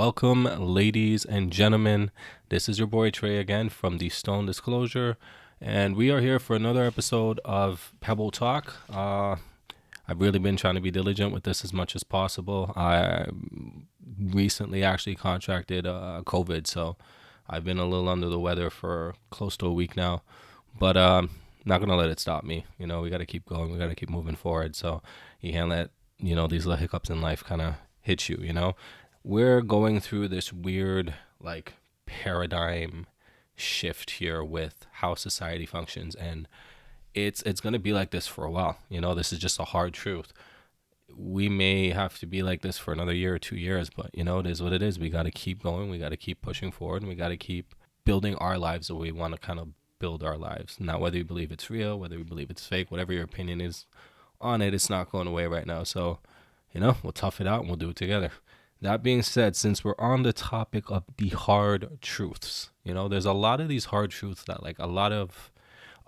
Welcome, ladies and gentlemen. This is your boy Trey again from the Stone Disclosure, and we are here for another episode of Pebble Talk. I've really been trying to be diligent with this as much as possible. I recently actually contracted COVID, so I've been a little under the weather for close to a week now, but not gonna let it stop me. We got to keep going. We got to keep moving forward. So you can't let these little hiccups in life kind of hit you. We're going through this weird paradigm shift here with how society functions, and it's going to be like this for a while. This is just a hard truth. We may have to be like this for another year or 2 years, but it is what it is. We got to keep going. We got to keep pushing forward, and we got to keep building our lives the way we want to kind of build our lives. Now, whether you believe it's real, whether you believe it's fake, whatever your opinion is on it, it's not going away right now. So, we'll tough it out and we'll do it together. That being said, since we're on the topic of the hard truths, there's a lot of these hard truths that a lot of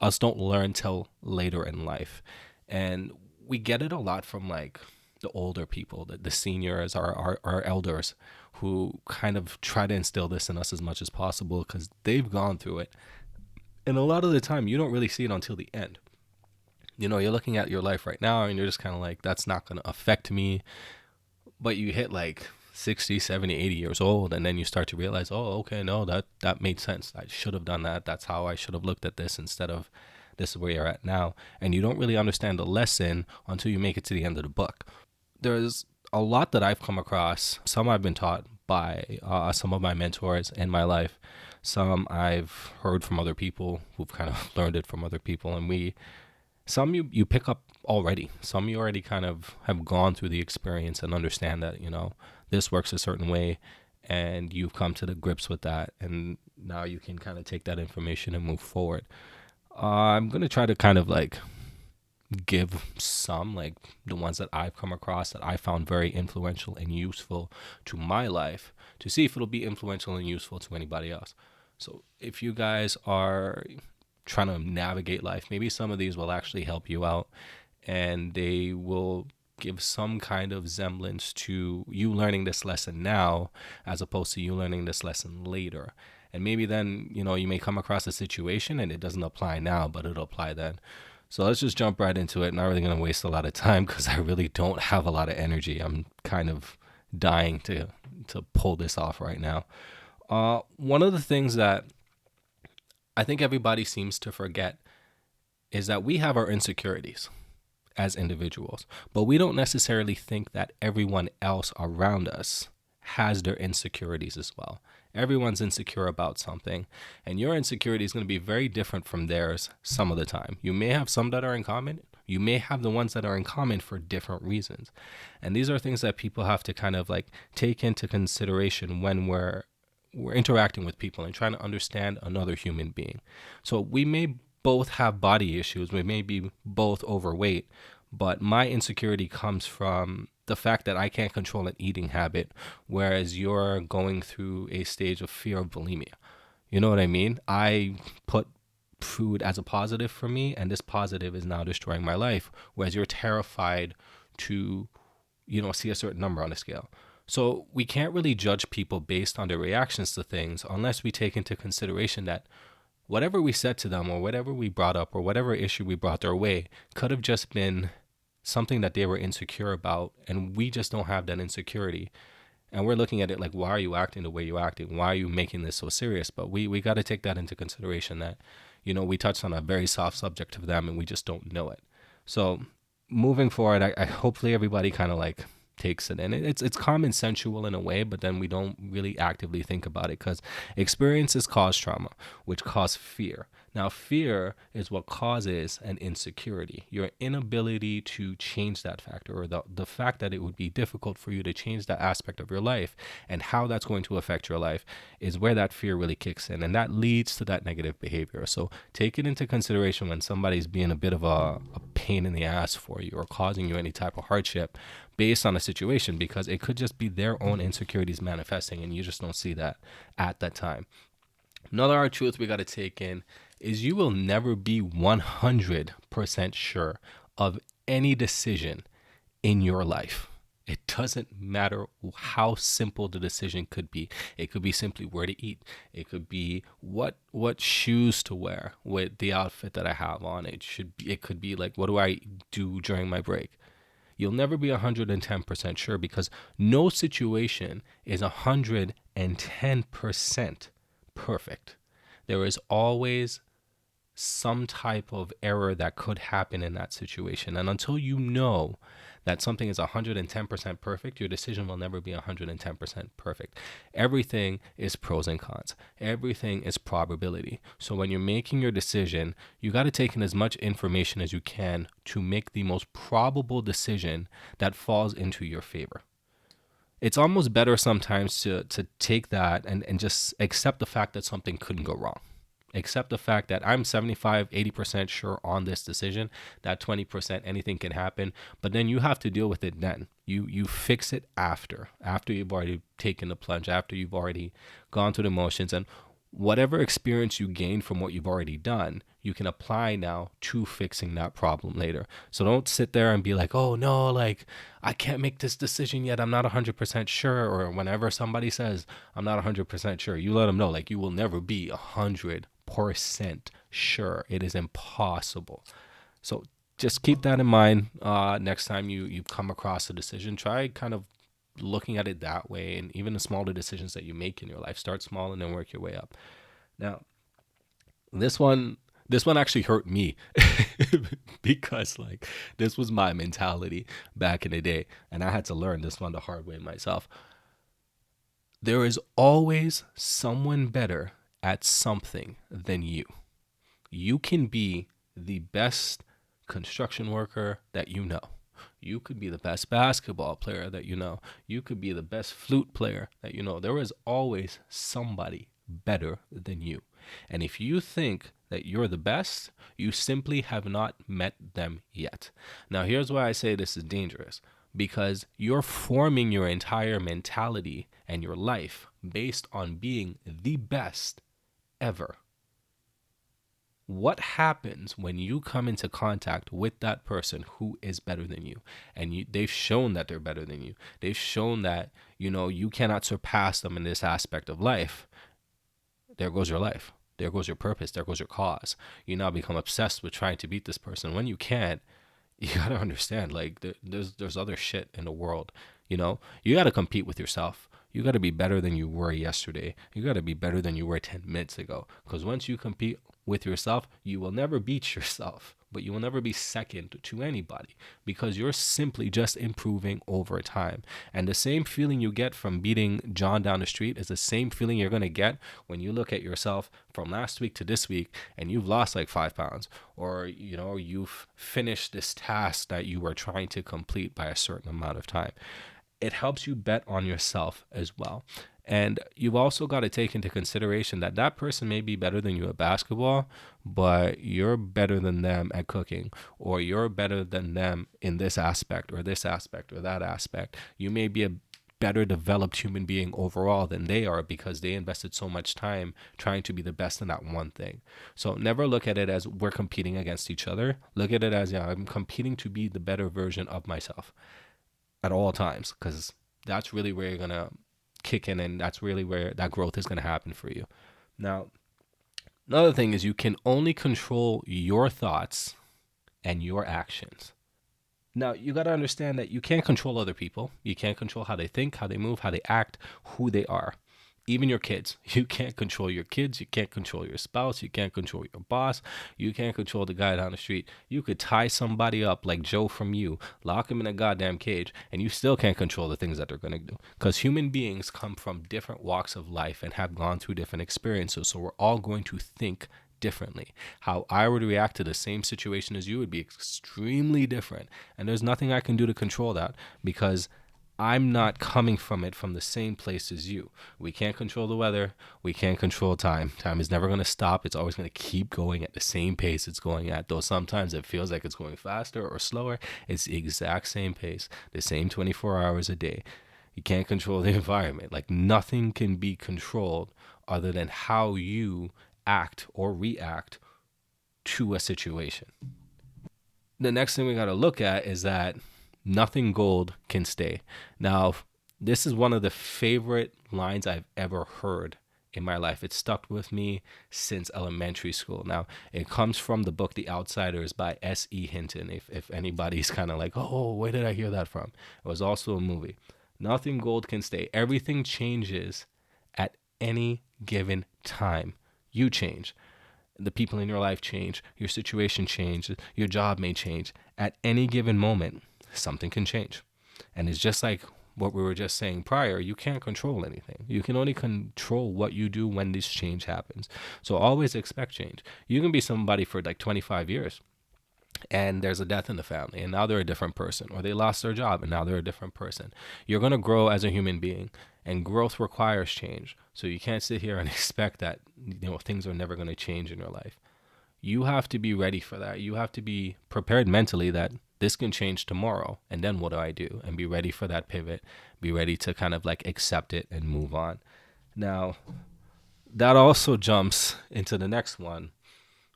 us don't learn till later in life. And we get it a lot from the older people, the seniors, our elders, who kind of try to instill this in us as much as possible because they've gone through it. And a lot of the time, you don't really see it until the end. You're looking at your life right now and you're just kind of that's not going to affect me. But you hit 60, 70, 80 years old, and then you start to realize, oh, okay, no, that made sense. I should have done that. That's how I should have looked at this instead of this is where you're at now. And you don't really understand the lesson until you make it to the end of the book. There's a lot that I've come across. Some I've been taught by some of my mentors in my life. Some I've heard from other people who've kind of learned it from other people. And some you pick up already. Some you already kind of have gone through the experience and understand that, this works a certain way, and you've come to the grips with that, and now you can kind of take that information and move forward. I'm going to try to kind of give some, the ones that I've come across that I found very influential and useful to my life, to see if it'll be influential and useful to anybody else. So if you guys are trying to navigate life, maybe some of these will actually help you out, and they will give some kind of semblance to you learning this lesson now as opposed to you learning this lesson later. And maybe then, you may come across a situation and it doesn't apply now, but it'll apply then. So let's just jump right into it. Not really going to waste a lot of time because I really don't have a lot of energy. I'm kind of dying to pull this off right now. One of the things that I think everybody seems to forget is that we have our insecurities as individuals, but we don't necessarily think that everyone else around us has their insecurities as well. Everyone's insecure about something, and your insecurity is going to be very different from theirs some of the time. You may have some that are in common. You may have the ones that are in common for different reasons. And these are things that people have to kind of take into consideration when we're interacting with people and trying to understand another human being. So we may both have body issues. We may be both overweight, but my insecurity comes from the fact that I can't control an eating habit, whereas you're going through a stage of fear of bulimia. You know what I mean? I put food as a positive for me, and this positive is now destroying my life, whereas you're terrified to, see a certain number on the scale. So we can't really judge people based on their reactions to things unless we take into consideration that whatever we said to them or whatever we brought up or whatever issue we brought their way could have just been something that they were insecure about, and we just don't have that insecurity. And we're looking at it why are you acting the way you're acting? Why are you making this so serious? But we got to take that into consideration that, we touched on a very soft subject to them and we just don't know it. So moving forward, I hopefully everybody kind of takes it in. It's common sensual in a way, but then we don't really actively think about it because experiences cause trauma, which cause fear. Now, fear is what causes an insecurity. Your inability to change that factor, or the fact that it would be difficult for you to change that aspect of your life and how that's going to affect your life is where that fear really kicks in, and that leads to that negative behavior. So take it into consideration when somebody's being a bit of a pain in the ass for you or causing you any type of hardship based on a situation, because it could just be their own insecurities manifesting and you just don't see that at that time. Another hard truth we got to take in is you will never be 100% sure of any decision in your life. It doesn't matter how simple the decision could be. It could be simply where to eat. It could be what shoes to wear with the outfit that I have on. It could be like, what do I do during my break? You'll never be 110% sure, because no situation is 110% perfect. There is always some type of error that could happen in that situation. And until you know that something is 110% perfect, your decision will never be 110% perfect. Everything is pros and cons. Everything is probability. So when you're making your decision, you got to take in as much information as you can to make the most probable decision that falls into your favor. It's almost better sometimes to take that and just accept the fact that something couldn't go wrong. Accept the fact that I'm 75, 80% sure on this decision, that 20% anything can happen, but then you have to deal with it then. You fix it after you've already taken the plunge, after you've already gone through the motions, and whatever experience you gain from what you've already done, you can apply now to fixing that problem later. So don't sit there and be like, oh no, like I can't make this decision yet, I'm not 100% sure. Or whenever somebody says I'm not 100% sure, you let them know, like, you will never be 100% sure. It is impossible. So just keep that in mind. Next time you come across a decision, try kind of looking at it that way. And even the smaller decisions that you make in your life, start small and then work your way up. Now, this one actually hurt me because, like, this was my mentality back in the day, and I had to learn this one the hard way myself. There is always someone better at something than you. You can be the best construction worker that you know. You could be the best basketball player that you know. You could be the best flute player that you know. There is always somebody better than you. And if you think that you're the best, you simply have not met them yet. Now, here's why I say this is dangerous. Because you're forming your entire mentality and your life based on being the best ever. What happens when you come into contact with that person who is better than you, and they've shown that they're better than you? They've shown that, you cannot surpass them in this aspect of life. There goes your life. There goes your purpose. There goes your cause. You now become obsessed with trying to beat this person when you can't. You got to understand, like, there's other shit in the world. You got to compete with yourself. You got to be better than you were yesterday. You got to be better than you were 10 minutes ago. Because once you compete with yourself, you will never beat yourself, but you will never be second to anybody, because you're simply just improving over time. And the same feeling you get from beating John down the street is the same feeling you're going to get when you look at yourself from last week to this week and you've lost like 5 pounds, or, you've finished this task that you were trying to complete by a certain amount of time. It helps you bet on yourself as well. And you've also got to take into consideration that that person may be better than you at basketball, but you're better than them at cooking, or you're better than them in this aspect or that aspect. You may be a better developed human being overall than they are, because they invested so much time trying to be the best in that one thing. So never look at it as we're competing against each other. Look at it as, I'm competing to be the better version of myself at all times, because that's really where you're going to kick in, and that's really where that growth is going to happen for you. Now, another thing is, you can only control your thoughts and your actions. Now, you got to understand that you can't control other people. You can't control how they think, how they move, how they act, who they are. Even your kids. You can't control your kids. You can't control your spouse. You can't control your boss. You can't control the guy down the street. You could tie somebody up like Joe from You, lock him in a goddamn cage, and you still can't control the things that they're going to do. Because human beings come from different walks of life and have gone through different experiences. So we're all going to think differently. How I would react to the same situation as you would be extremely different. And there's nothing I can do to control that, because I'm not coming from it from the same place as you. We can't control the weather. We can't control time. Time is never going to stop. It's always going to keep going at the same pace it's going at. Though sometimes it feels like it's going faster or slower, it's the exact same pace, the same 24 hours a day. You can't control the environment. Like, nothing can be controlled other than how you act or react to a situation. The next thing we got to look at is that Nothing gold can stay. Now, this is one of the favorite lines I've ever heard in my life. It's stuck with me since elementary school. Now, it comes from the book The Outsiders by S.E. Hinton. If anybody's kind of like, oh, where did I hear that from? It was also a movie. Nothing gold can stay. Everything changes at any given time. You change. The people in your life change. Your situation changes. Your job may change. At any given moment, something can change. And it's just like what we were just saying prior, you can't control anything. You can only control what you do when this change happens. So always expect change. You can be somebody for like 25 years and there's a death in the family and now they're a different person, or they lost their job and now they're a different person. You're going to grow as a human being, and growth requires change. So you can't sit here and expect that things are never going to change in your life. You have to be ready for that. You have to be prepared mentally that this can change tomorrow. And then what do I do? And be ready for that pivot. Be ready to kind of like accept it and move on. Now, that also jumps into the next one,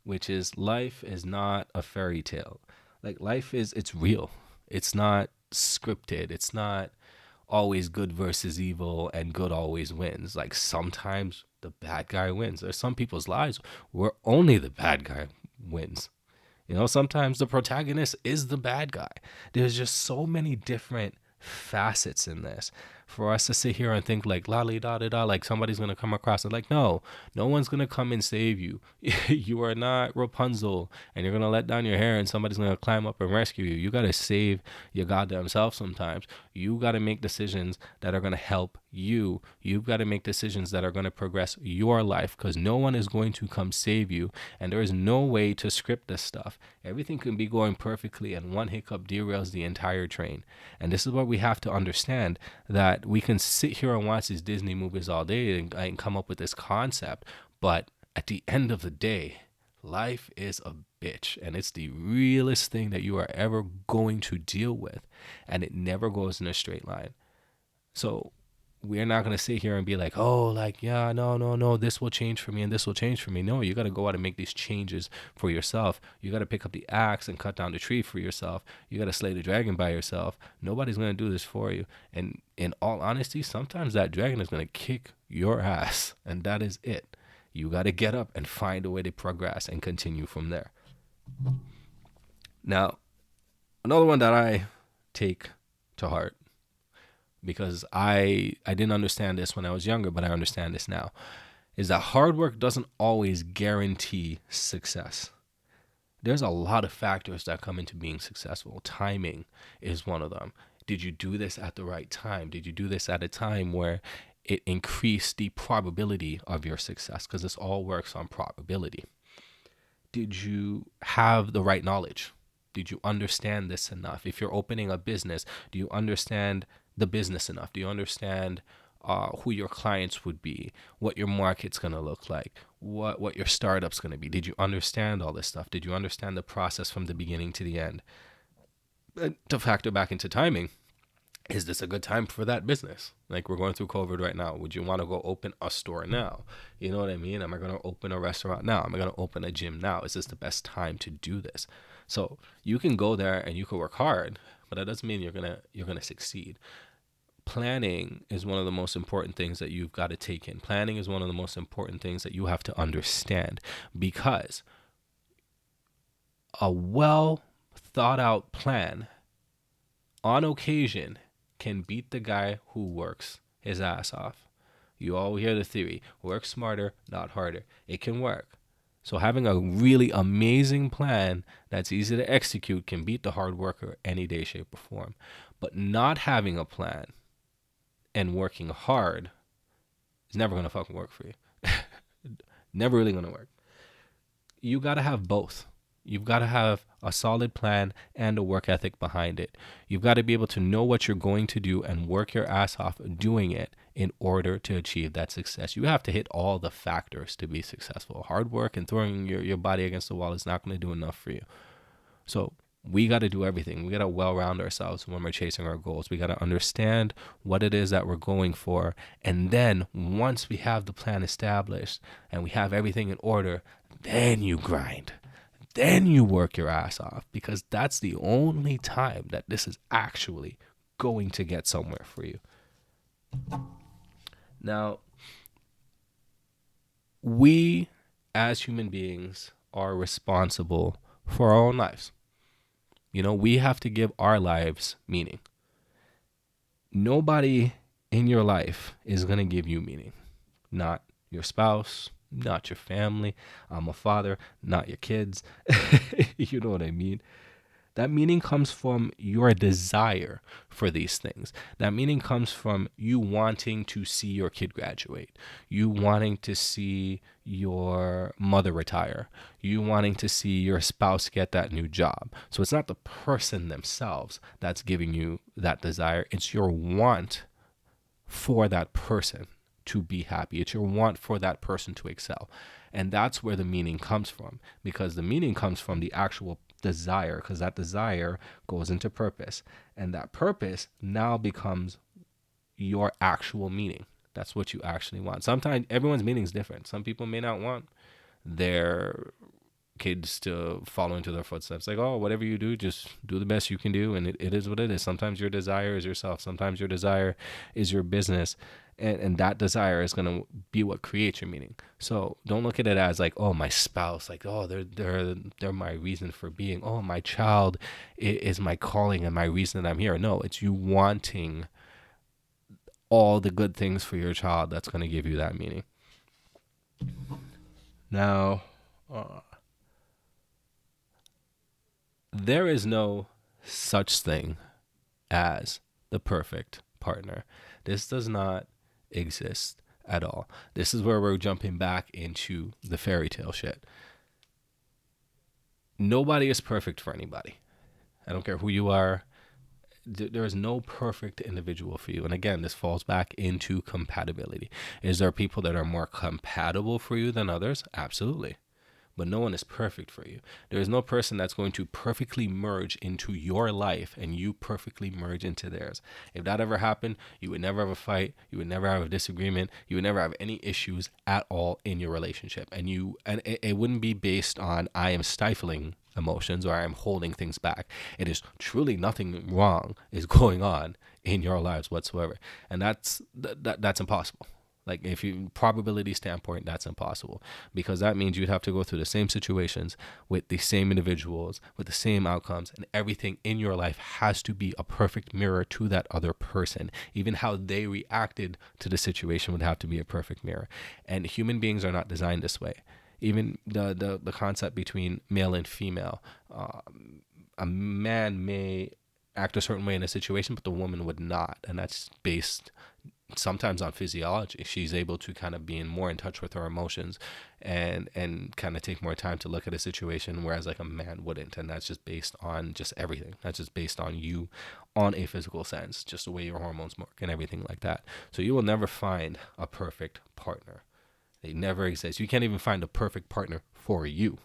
which is life is not a fairy tale. Like it's real. It's not scripted. It's not always good versus evil and good always wins. Like sometimes the bad guy wins. There's some people's lives where only the bad guy wins. Sometimes the protagonist is the bad guy. There's just so many different facets in this for us to sit here and think like la da da da, like somebody's gonna come across it. Like no one's gonna come and save you. You are not Rapunzel and you're gonna let down your hair and somebody's gonna climb up and rescue you. You gotta save your goddamn self sometimes. You gotta make decisions that are gonna help you. You've got to make decisions that are going to progress your life, because no one is going to come save you, and there is no way to script this stuff. Everything can be going perfectly and one hiccup derails the entire train. And this is what we have to understand, that we can sit here and watch these Disney movies all day and come up with this concept, but at the end of the day, life is a bitch, and it's the realest thing that you are ever going to deal with, and it never goes in a straight line. So we're not going to sit here and be like, oh, like, yeah, no, this will change for me and this will change for me. No, you got to go out and make these changes for yourself. You got to pick up the axe and cut down the tree for yourself. You got to slay the dragon by yourself. Nobody's going to do this for you. And in all honesty, sometimes that dragon is going to kick your ass, and that is it. You got to get up and find a way to progress and continue from there. Now, another one that I take to heart, because I didn't understand this when I was younger, but I understand this now, is that hard work doesn't always guarantee success. There's a lot of factors that come into being successful. Timing is one of them. Did you do this at the right time? Did you do this at a time where it increased the probability of your success? Because this all works on probability. Did you have the right knowledge? Did you understand this enough? If you're opening a business, do you understand the business enough? Do you understand who your clients would be, what your market's going to look like, what your startup's going to be? Did you understand all this stuff? Did you understand the process from the beginning to the end? To factor back into timing, is this a good time for that business? Like, we're going through COVID right now. Would you want to go open a store now? You know what I mean? Am I going to open a restaurant now? Am I going to open a gym now? Is this the best time to do this? So you can go there and you can work hard, but that doesn't mean you're gonna succeed. Planning is one of the most important things that you've got to take in. Planning is one of the most important things that you have to understand, because a well thought out plan on occasion can beat the guy who works his ass off. You all hear the theory, work smarter, not harder. It can work. So having a really amazing plan that's easy to execute can beat the hard worker any day, shape, or form. But not having a plan and working hard is never going to fucking work for you. Never really going to work. You got to have both. You've got to have a solid plan and a work ethic behind it. You've got to be able to know what you're going to do and work your ass off doing it in order to achieve that success. You have to hit all the factors to be successful. Hard work and throwing your body against the wall is not going to do enough for you. So we got to do everything. We got to well-round ourselves when we're chasing our goals. We got to understand what it is that we're going for. And then once we have the plan established and we have everything in order, then you grind. then you work your ass off, because that's the only time that this is actually going to get somewhere for you. Now, we as human beings are responsible for our own lives. We have to give our lives meaning. Nobody in your life is going to give you meaning. Not your spouse, not your family. I'm a father, not your kids. You know what I mean? That meaning comes from your desire for these things. That meaning comes from you wanting to see your kid graduate, you wanting to see your mother retire, you wanting to see your spouse get that new job. So it's not the person themselves that's giving you that desire. It's your want for that person to be happy. It's your want for that person to excel. And that's where the meaning comes from, because the meaning comes from the actual desire, because that desire goes into purpose, and that purpose now becomes your actual meaning. That's what you actually want. Sometimes everyone's meaning is different. Some people may not want their kids to follow into their footsteps. Like, oh, whatever you do, just do the best you can do, and it is what it is. Sometimes your desire is yourself. Sometimes your desire is your business. And that desire is going to be what creates your meaning. So don't look at it as like, oh, my spouse, like, oh, they're my reason for being. Oh, my child is my calling and my reason that I'm here. No, it's you wanting all the good things for your child that's going to give you that meaning. Now, there is no such thing as the perfect partner. This does not exist at all. This is where we're jumping back into the fairy tale shit. Nobody is perfect for anybody. I don't care who you are. There is no perfect individual for you. And again, this falls back into compatibility. Is there people that are more compatible for you than others? Absolutely. But no one is perfect for you. There is no person that's going to perfectly merge into your life and you perfectly merge into theirs. If that ever happened, you would never have a fight. You would never have a disagreement. You would never have any issues at all in your relationship. And it wouldn't be based on I am stifling emotions or I am holding things back. It is truly nothing wrong is going on in your lives whatsoever. And that's impossible. Like, if you probability standpoint, that's impossible, because that means you'd have to go through the same situations with the same individuals, with the same outcomes, and everything in your life has to be a perfect mirror to that other person. Even how they reacted to the situation would have to be a perfect mirror. And human beings are not designed this way. Even the concept between male and female, a man may act a certain way in a situation, but the woman would not, and that's based sometimes on physiology. She's able to kind of be more in touch with her emotions and kind of take more time to look at a situation, whereas like a man wouldn't. And that's just based on just everything. That's just based on you on a physical sense, just the way your hormones work and everything like that. So you will never find a perfect partner. They never exist. You can't even find a perfect partner for you.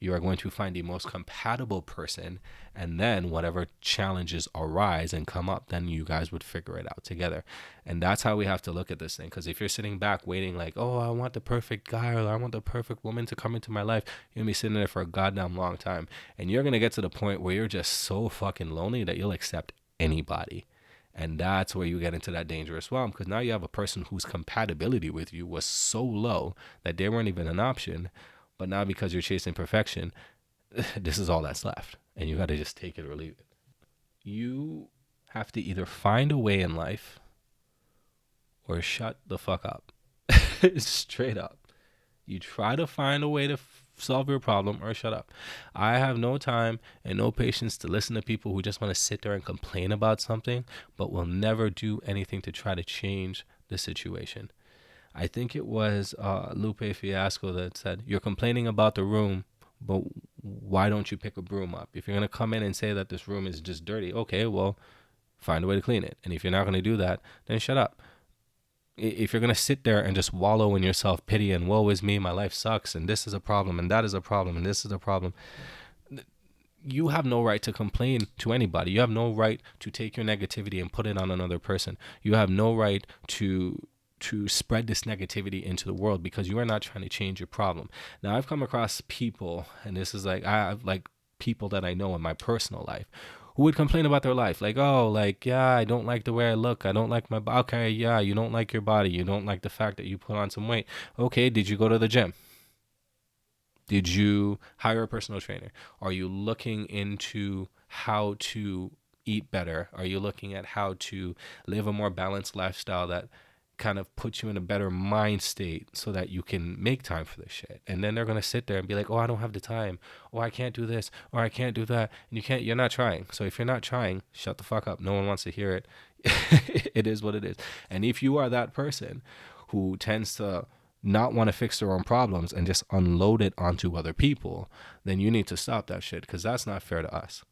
You are going to find the most compatible person, and then whatever challenges arise and come up, then you guys would figure it out together. And that's how we have to look at this thing. Because if you're sitting back waiting like, oh, I want the perfect guy or I want the perfect woman to come into my life, you're going to be sitting there for a goddamn long time. And you're going to get to the point where you're just so fucking lonely that you'll accept anybody. And that's where you get into that dangerous realm, because now you have a person whose compatibility with you was so low that they weren't even an option. But now because you're chasing perfection, this is all that's left. And you got to just take it or leave it. You have to either find a way in life or shut the fuck up. Straight up. You try to find a way to solve your problem or shut up. I have no time and no patience to listen to people who just want to sit there and complain about something, but will never do anything to try to change the situation. I think it was Lupe Fiasco that said, you're complaining about the room, but why don't you pick a broom up? If you're going to come in and say that this room is just dirty, okay, well, find a way to clean it. And if you're not going to do that, then shut up. If you're going to sit there and just wallow in your self-pity and woe is me, my life sucks, and this is a problem, and that is a problem, and this is a problem, you have no right to complain to anybody. You have no right to take your negativity and put it on another person. You have no right to to spread this negativity into the world because you are not trying to change your problem. Now, I've come across people, and this is like, I have like people that I know in my personal life who would complain about their life. Like, oh, like, yeah, I don't like the way I look. I don't like my body. Okay, yeah, you don't like your body. You don't like the fact that you put on some weight. Okay, did you go to the gym? Did you hire a personal trainer? Are you looking into how to eat better? Are you looking at how to live a more balanced lifestyle that kind of puts you in a better mind state so that you can make time for this shit? And then they're going to sit there and be like, oh, I don't have the time. Or I can't do this. Or I can't do that. And you're not trying. So if you're not trying, shut the fuck up. No one wants to hear it. It is what it is. And if you are that person who tends to not want to fix their own problems and just unload it onto other people, then you need to stop that shit, because that's not fair to us.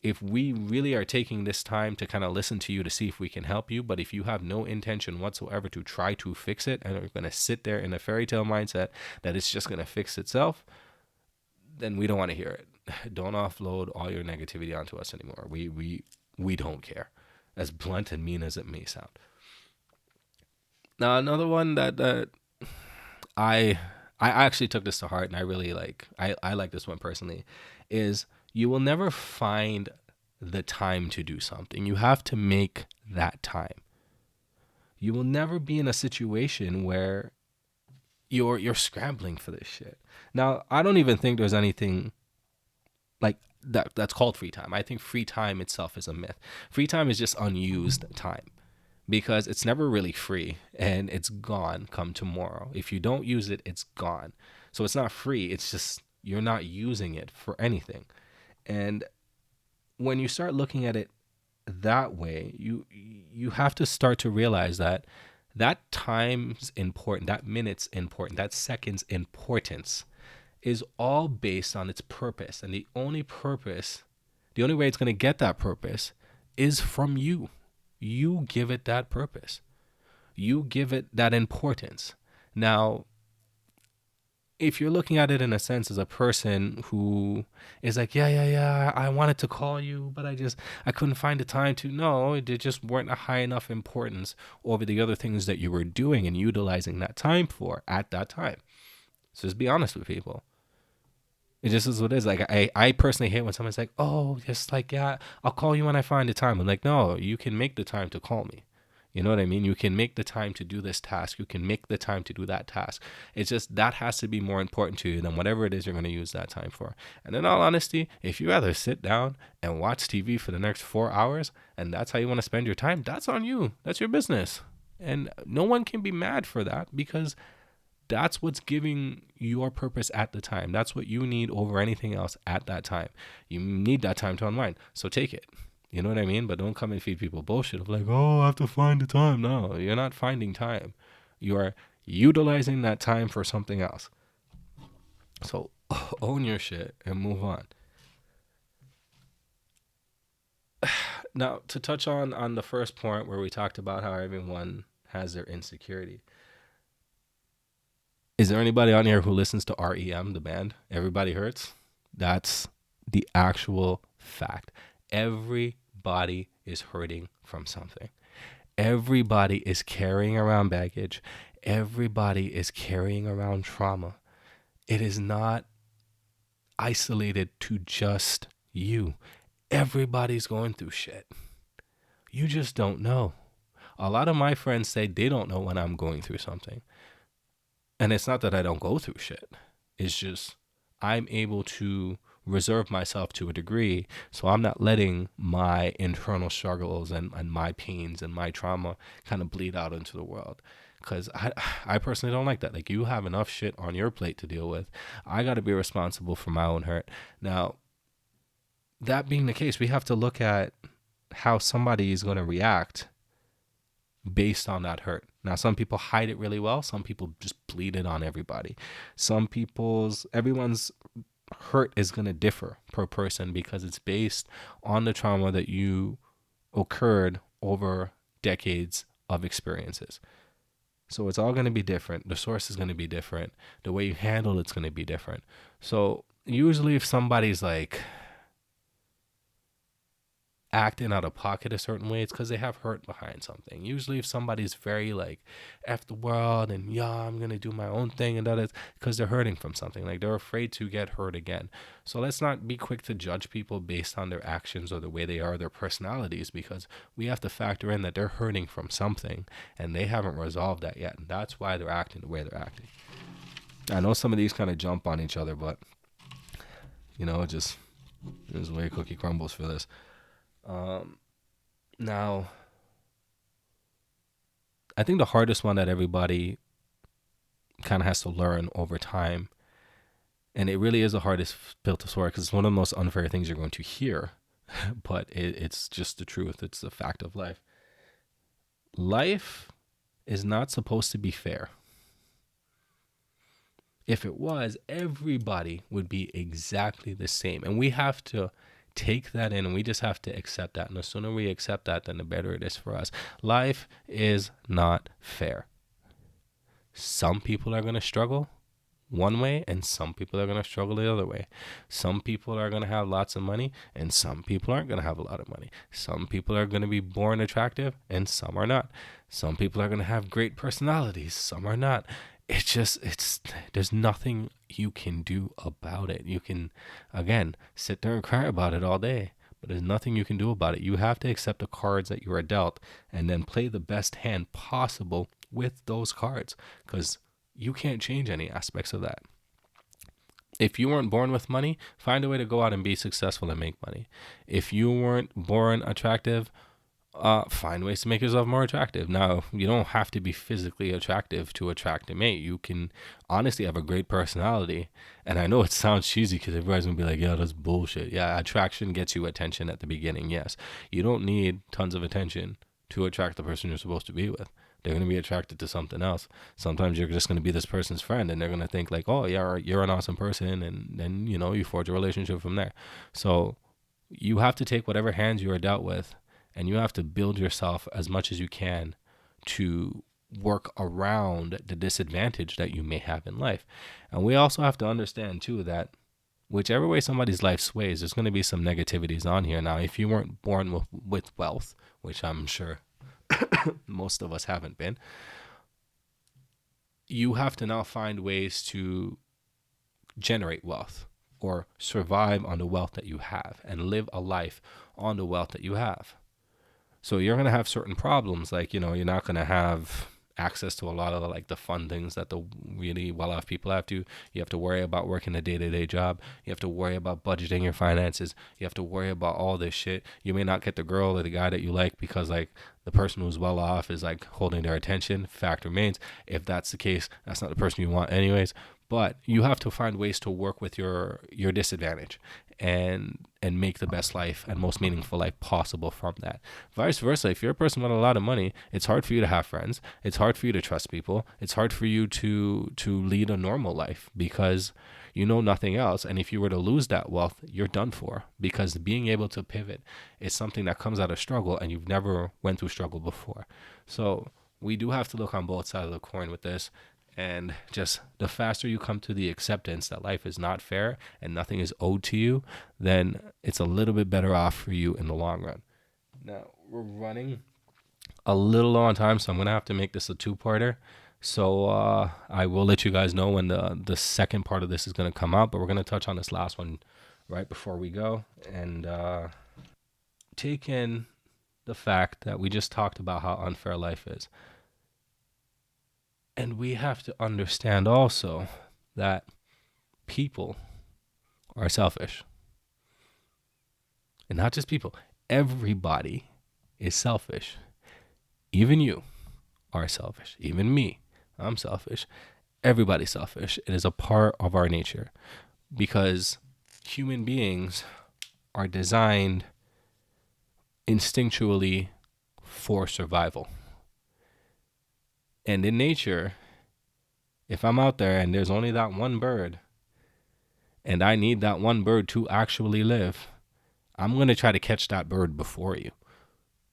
If we really are taking this time to kind of listen to you to see if we can help you, but if you have no intention whatsoever to try to fix it and are going to sit there in a fairy tale mindset that it's just going to fix itself, then we don't want to hear it. Don't offload all your negativity onto us anymore. We don't care, as blunt and mean as it may sound. Now, another one that I actually took this to heart, and I really I like this one personally, is you will never find the time to do something. You have to make that time. You will never be in a situation where you're scrambling for this shit. Now, I don't even think there's anything like that's called free time. I think free time itself is a myth. Free time is just unused time, because it's never really free and it's gone come tomorrow. If you don't use it, it's gone. So it's not free. It's just you're not using it for anything. And when you start looking at it that way, you have to start to realize that time's important, that minute's important, that second's importance is all based on its purpose. And the only way it's going to get that purpose is from you. You give it that purpose. You give it that importance. Now, if you're looking at it in a sense as a person who is like, yeah, I wanted to call you, but I couldn't find the time to. No, it just weren't a high enough importance over the other things that you were doing and utilizing that time for at that time. So just be honest with people. It just is what it is. Like, I personally hate when someone's like, oh, just like, yeah, I'll call you when I find the time. I'm like, no, you can make the time to call me. You know what I mean? You can make the time to do this task. You can make the time to do that task. It's just that has to be more important to you than whatever it is you're going to use that time for. And in all honesty, if you rather sit down and watch TV for the next 4 hours and that's how you want to spend your time, that's on you. That's your business. And no one can be mad for that, because that's what's giving your purpose at the time. That's what you need over anything else at that time. You need that time to unwind. So take it. You know what I mean? But don't come and feed people bullshit of like, oh, I have to find the time. No, you're not finding time. You are utilizing that time for something else. So own your shit and move on. Now, to touch on the first point where we talked about how everyone has their insecurity. Is there anybody on here who listens to REM, the band? Everybody Hurts? That's the actual fact. Everybody is hurting from something. Everybody is carrying around baggage. Everybody is carrying around trauma. It is not isolated to just you. Everybody's going through shit. You just don't know. A lot of my friends say they don't know when I'm going through something. And it's not that I don't go through shit. It's just I'm able to reserve myself to a degree, so I'm not letting my internal struggles and my pains and my trauma kind of bleed out into the world. Because I personally don't like that. Like, you have enough shit on your plate to deal with. I got to be responsible for my own hurt. Now, that being the case, we have to look at how somebody is going to react based on that hurt. Now, some people hide it really well. Some people just bleed it on everybody. Everyone's hurt is going to differ per person, because it's based on the trauma that you occurred over decades of experiences. So it's all going to be different. The source is going to be different. The way you handle it's going to be different. So usually if somebody's like acting out of pocket a certain way, it's because they have hurt behind something. Usually if somebody's very like F the world and I'm gonna do my own thing, and that is because they're hurting from something. Like they're afraid to get hurt again. So let's not be quick to judge people based on their actions or the way they are, their personalities, because we have to factor in that they're hurting from something and they haven't resolved that yet, and that's why they're acting the way they're acting. I know some of these kind of jump on each other, but just there's the way cookie crumbles for this. Now, I think the hardest one that everybody kind of has to learn over time, and it really is the hardest pill to swallow because it's one of the most unfair things you're going to hear, but it's just the truth. It's the fact of life. Life is not supposed to be fair. If it was, everybody would be exactly the same. And we have to take that in, and we just have to accept that. And the sooner we accept that, then the better it is for us. Life is not fair. Some people are going to struggle one way, and some people are going to struggle the other way. Some people are going to have lots of money, and some people aren't going to have a lot of money. Some people are going to be born attractive, and some are not. Some people are going to have great personalities, some are not. There's nothing you can do about it. You can, again, sit there and cry about it all day, but there's nothing you can do about it. You have to accept the cards that you are dealt and then play the best hand possible with those cards, because you can't change any aspects of that. If you weren't born with money, find a way to go out and be successful and make money. If you weren't born attractive, find ways to make yourself more attractive. Now, you don't have to be physically attractive to attract a mate. You can honestly have a great personality. And I know it sounds cheesy because everybody's going to be like, yeah, that's bullshit. Yeah, attraction gets you attention at the beginning, yes. You don't need tons of attention to attract the person you're supposed to be with. They're going to be attracted to something else. Sometimes you're just going to be this person's friend, and they're going to think like, oh, yeah, you're an awesome person. And then, you forge a relationship from there. So you have to take whatever hands you are dealt with, and you have to build yourself as much as you can to work around the disadvantage that you may have in life. And we also have to understand, too, that whichever way somebody's life sways, there's going to be some negativities on here. Now, if you weren't born with wealth, which I'm sure most of us haven't been, you have to now find ways to generate wealth or survive on the wealth that you have and live a life on the wealth that you have. So you're going to have certain problems, like, you're not going to have access to a lot of the fun things that the really well-off people have to. You have to worry about working a day-to-day job. You have to worry about budgeting your finances. You have to worry about all this shit. You may not get the girl or the guy that you like because the person who's well off is holding their attention. Fact remains, if that's the case, that's not the person you want anyways. But you have to find ways to work with your disadvantage and make the best life and most meaningful life possible from that. Vice versa, if you're a person with a lot of money, it's hard for you to have friends. It's hard for you to trust people. It's hard for you to lead a normal life because you know nothing else. And if you were to lose that wealth, you're done for, because being able to pivot is something that comes out of struggle, and you've never went through struggle before. So we do have to look on both sides of the coin with this. And just the faster you come to the acceptance that life is not fair and nothing is owed to you, then it's a little bit better off for you in the long run. Now, we're running a little low on time, so I'm going to have to make this a two-parter. So I will let you guys know when the second part of this is going to come out, but we're going to touch on this last one right before we go and take in the fact that we just talked about how unfair life is. And we have to understand also that people are selfish. And not just people. Everybody is selfish. Even you are selfish. Even me, I'm selfish. Everybody's selfish. It is a part of our nature because human beings are designed instinctually for survival. And in nature, if I'm out there and there's only that one bird and I need that one bird to actually live, I'm going to try to catch that bird before you.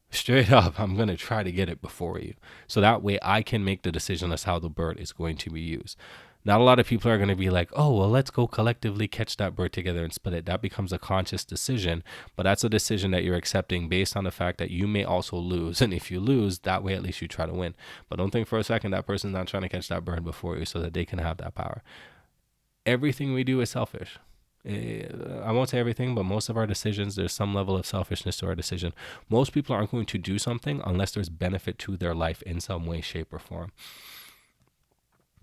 Straight up, I'm going to try to get it before you. So that way I can make the decision as how the bird is going to be used. Not a lot of people are going to be like, oh, well, let's go collectively catch that bird together and split it. That becomes a conscious decision, but that's a decision that you're accepting based on the fact that you may also lose. And if you lose, that way at least you try to win. But don't think for a second that person's not trying to catch that bird before you so that they can have that power. Everything we do is selfish. I won't say everything, but most of our decisions, there's some level of selfishness to our decision. Most people aren't going to do something unless there's benefit to their life in some way, shape, or form.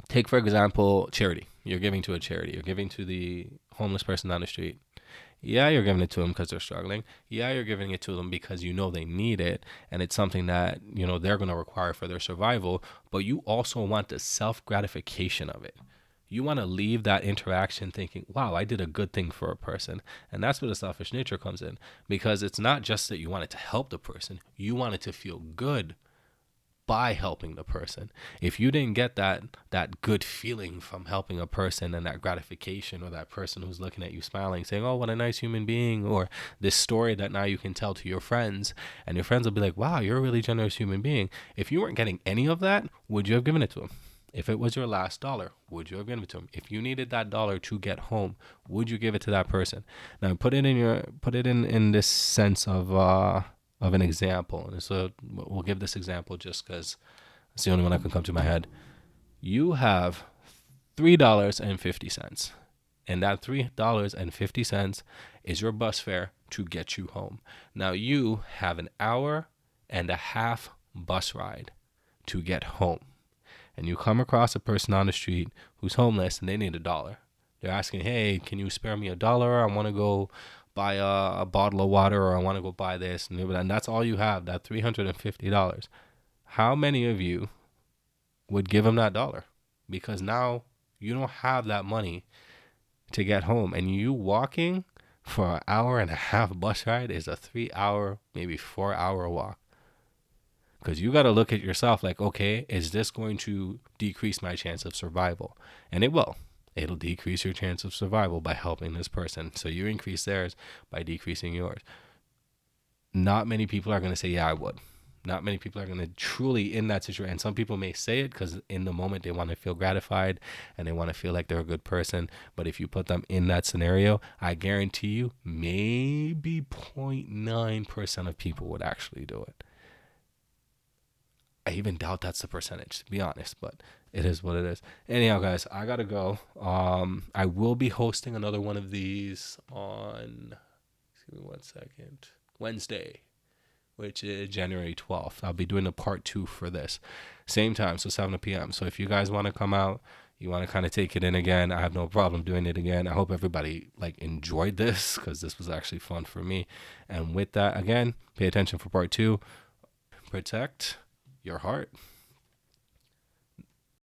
Take, for example, charity. You're giving to a charity. You're giving to the homeless person down the street. Yeah, you're giving it to them because they're struggling. Yeah, you're giving it to them because you know they need it and it's something that, they're going to require for their survival, but you also want the self-gratification of it. You want to leave that interaction thinking, wow, I did a good thing for a person. And that's where the selfish nature comes in, because it's not just that you want it to help the person. You want it to feel good by helping the person. If you didn't get that good feeling from helping a person and that gratification, or that person who's looking at you smiling saying, oh, what a nice human being, or this story that now you can tell to your friends, and your friends will be like, wow, you're a really generous human being. If you weren't getting any of that, would you have given it to them? If it was your last dollar, would you have given it to them? If you needed that dollar to get home, would you give it to that person? Now put it in this sense of an example. And so we'll give this example just because it's the only one that can come to my head. You have $3.50, and that $3.50 is your bus fare to get you home. Now you have an hour and a half bus ride to get home, and you come across a person on the street who's homeless and they need $1. They're asking, hey, can you spare me $1? I want to go buy a bottle of water, or I want to go buy this. And that's all you have, that $350. How many of you would give them that $1? Because now you don't have that money to get home. And you walking for an hour and a half bus ride is a 3-hour, maybe 4-hour walk. Because you got to look at yourself like, okay, is this going to decrease my chance of survival? And it will. It'll decrease your chance of survival by helping this person. So you increase theirs by decreasing yours. Not many people are going to say, yeah, I would. Not many people are going to truly in that situation. And some people may say it because in the moment they want to feel gratified and they want to feel like they're a good person. But if you put them in that scenario, I guarantee you maybe 0.9% of people would actually do it. I even doubt that's the percentage, to be honest, but it is what it is. Anyhow, guys, I gotta go. I will be hosting another one of these on, excuse me 1 second, Wednesday, which is January 12th. I'll be doing a part 2 for this. Same time, so 7 p.m. So if you guys want to come out, you want to kind of take it in again, I have no problem doing it again. I hope everybody enjoyed this, because this was actually fun for me. And with that, again, pay attention for part 2. Protect your heart.